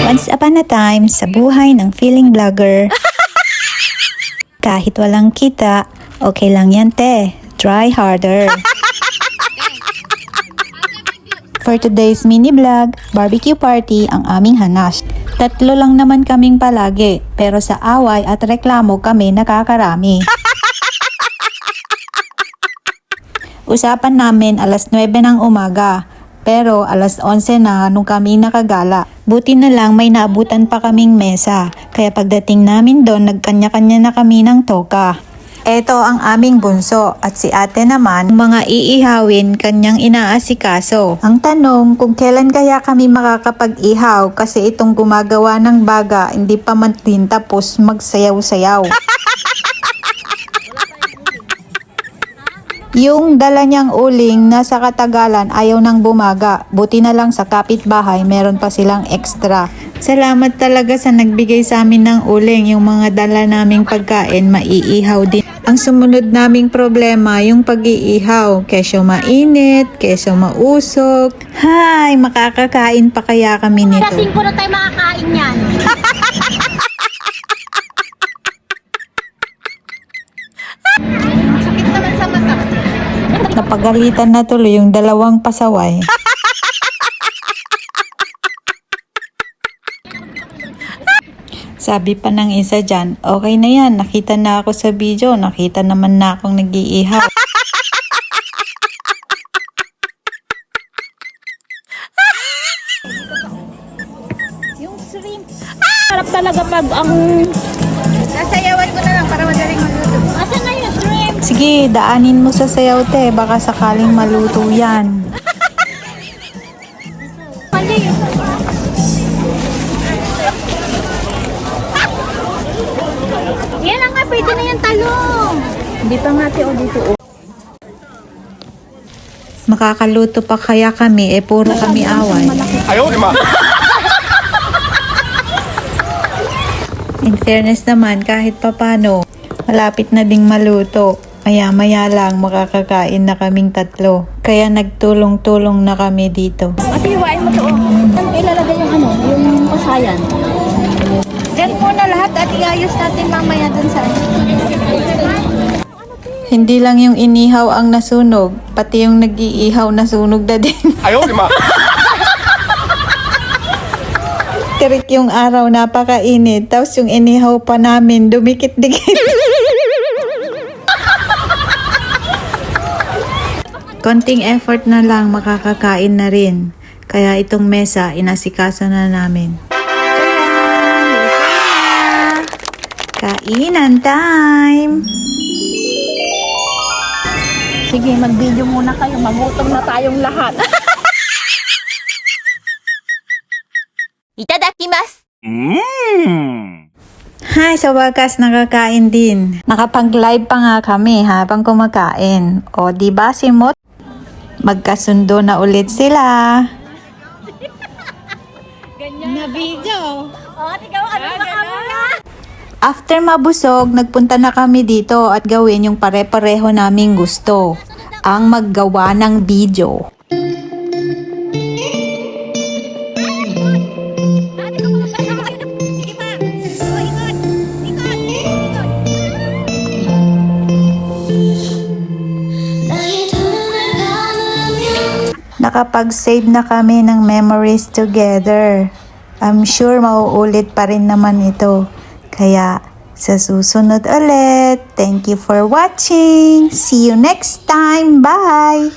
Once upon a time, sa buhay ng feeling vlogger. Kahit walang kita, okay lang yan te. Try harder. For today's mini vlog, barbecue party ang aming hanas. 3 lang naman kaming palagi, pero sa away at reklamo kami nakakarami. Usapan namin alas 9 ng umaga, pero alas 11 na nung kami nakagala. Buti na lang may naabutan pa kaming mesa, kaya pagdating namin doon nagkanya-kanya na kami ng toka. Ito ang aming bunso at si ate naman, mga iihawin kanyang inaasikaso. Ang tanong kung kailan kaya kami makakapag-ihaw kasi itong gumagawa ng baga hindi pa man din tapos magsayaw-sayaw. Yung dala niyang uling nasa katagalan ayaw nang bumaga. Buti na lang sa kapitbahay meron pa silang extra. Salamat talaga sa nagbigay sa amin ng uling. Yung mga dala naming pagkain maiihaw din. Ang sumunod naming problema yung pag-iihaw. Kesyo mainit, kesyo mausok. Hay, makakakain pa kaya kami nito? Kasing po na tayo makakain yan. Sakit naman sa mata. Napagalitan na tuloy yung 2 pasaway. Sabi pa ng isa dyan, okay na yan, nakita na ako sa video, nakita naman na akong nag-iihaw. Yung shrimp. Harap talaga pag ang... Nasayawan ko na lang para madaling maluto. Asan na yung shrimp? Sige, daanin mo sa sayaw te, baka sakaling maluto yan. Mali. Yan ang nga, pwede na yung talong. Hindi pa nga o dito o. Makakaluto pa kaya kami, puro kami away. Ayaw, ma. In fairness naman, kahit papano, malapit na ding maluto. Maya-maya lang makakakain na kaming 3. Kaya nagtulong-tulong na kami dito. At iwain mo to o. Ilalagay yung ano, yung pasayan. Diyan muna lahat at iayos natin mamaya dun sa... Hindi lang yung inihaw ang nasunog, pati yung nag-iihaw nasunog na din. Ayaw, ma. Tirik yung araw, napakainit. Tapos yung inihaw pa namin, dumikit-dikit. Konting effort na lang, makakakain na rin. Kaya itong mesa, inasikaso na namin. Kainan time! Sige, mag-video muna kayo. Magutom na tayong lahat. Itadakimasu! Hi, sa wakas nakakain din. Nakapag-live pa nga kami habang kumakain. O, diba si Mot? Magkasundo na ulit sila. Ganyan. Na video. O, tigaw, ano ba muna? After mabusog, nagpunta na kami dito at gawin yung pare-pareho naming gusto. Ang maggawa ng video. Nakapag-save na kami ng memories together. I'm sure mauulit pa rin naman ito. Kaya sa susunod ulit, thank you for watching. See you next time. Bye!